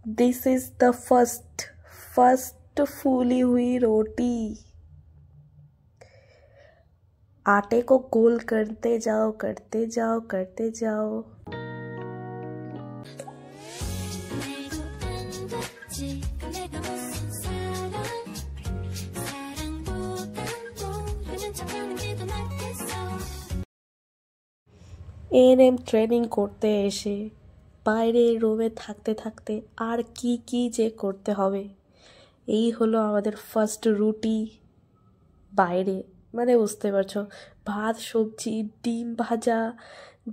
This is the first फूली हुई रोटी। आटे को गोल करते जाओ करते जाओ करते जाओ। এএনএম ট্রেনিং করতে এসে বাইরে রুমে থাকতে থাকতে আর কি কি যে করতে হবে। এই হলো আমাদের ফার্স্ট রুটি বাইরে, মানে বুঝতে পারছো, ভাত সবজি ডিম ভাজা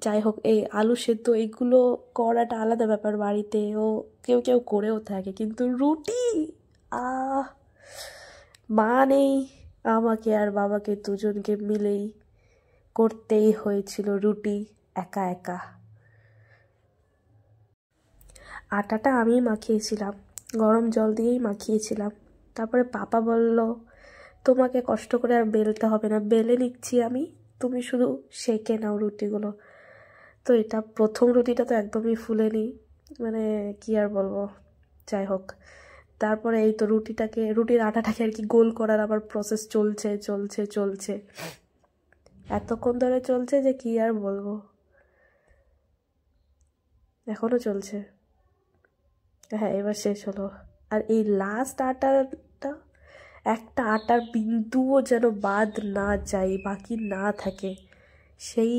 যাই হোক, এই আলু সেদ্ধ এগুলো করাটা আলাদা ব্যাপার, বাড়িতেও কেউ কেউ করেও থাকে, কিন্তু রুটি মা নেই, আমাকে আর বাবাকে দুজনকে মিলেই করতেই হয়েছিল রুটি একা একা। আটাটা আমি মাখিয়েছিলাম, গরম জল দিয়েই মাখিয়েছিলাম। তারপরে পাপা বলল তোমাকে কষ্ট করে আর বেলতে হবে না, বেলে নিচ্ছি আমি, তুমি শুধু সেঁকে নাও রুটিগুলো। তো এটা প্রথম রুটিটা তো একদমই ফুলেনি, মানে কি আর বলবো, যাই হোক। তারপরে এই তো রুটির আটাটাকে আর কি গোল করার আবার প্রসেস চলছে চলছে চলছে, এতক্ষণ ধরে চলছে যে কি আর বলবো, এখনো চলছে। হ্যাঁ, এবার শেষ হলো। আর এই লাস্ট আটাটা, একটা আটার বিন্দুও যেন বাদ না যায়, বাকি না থাকে, সেই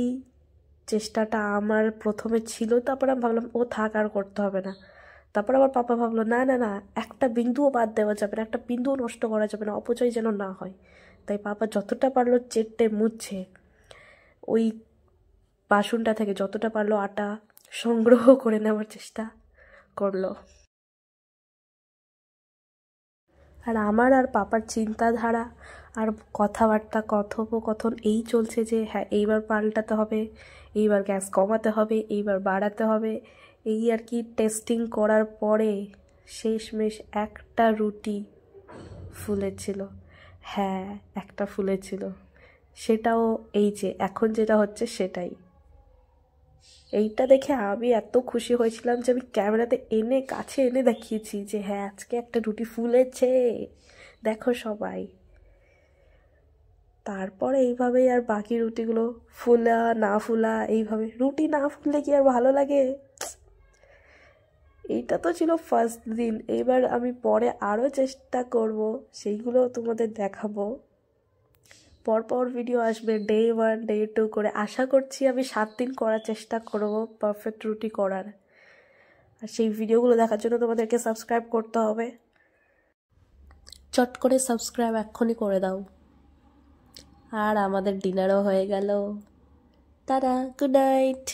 চেষ্টাটা আমার প্রথমে ছিল। তারপর আমি ভাবলাম ও থাক, আর করতে হবে না। তারপর আবার পাপা ভাবলো না না না, একটা বিন্দুও বাদ দেওয়া যাবে না, একটা বিন্দুও নষ্ট করা যাবে না, অপচয় যেন না হয়। তাই পাপা যতটা পারলো চেটে মুচ্ছে ওই বাসনটা থেকে যতটা পারলো আটা সংগ্রহ করে নেওয়ার চেষ্টা করলো। আর আমার আর পাপার চিন্তাধারা আর কথাবার্তা কথোপকথন এই চলছে যে হ্যাঁ এইবার পাল্টাতে হবে, এইবার গ্যাস কমাতে হবে, এইবার বাড়াতে হবে, এই আর কি টেস্টিং করার পরে শেষমেশ একটা রুটি ফুলেছিল। হ্যাঁ, একটা ফুলেছিল, সেটাও এই যে এখন যেটা হচ্ছে সেটাই। এইটা দেখে আমি এত খুশি হয়েছিলাম যে আমি ক্যামেরাতে কাছে এনে দেখিয়েছি যে হ্যাঁ আজকে একটা রুটি ফুলেছে, দেখো সবাই। তারপরে এইভাবেই আর বাকি রুটিগুলো ফুলা না ফুলা, এইভাবে রুটি না ফুললে কি আর ভালো লাগে। এইটা তো ছিল ফার্স্ট দিন, এবার আমি পরে আরও চেষ্টা করব, সেইগুলো তোমাদের দেখাবো। পরপর ভিডিও আসবে, ডে 1 ডে 2 করে। আশা করছি আমি 7 দিন করার চেষ্টা করব পারফেক্ট রুটি করার। আর সেই ভিডিওগুলো দেখার জন্য তোমাদেরকে সাবস্ক্রাইব করতে হবে, চট করে সাবস্ক্রাইব এক্ষুনি করে দাও। আর আমাদের ডিনারও হয়ে গেল। Tata, good night.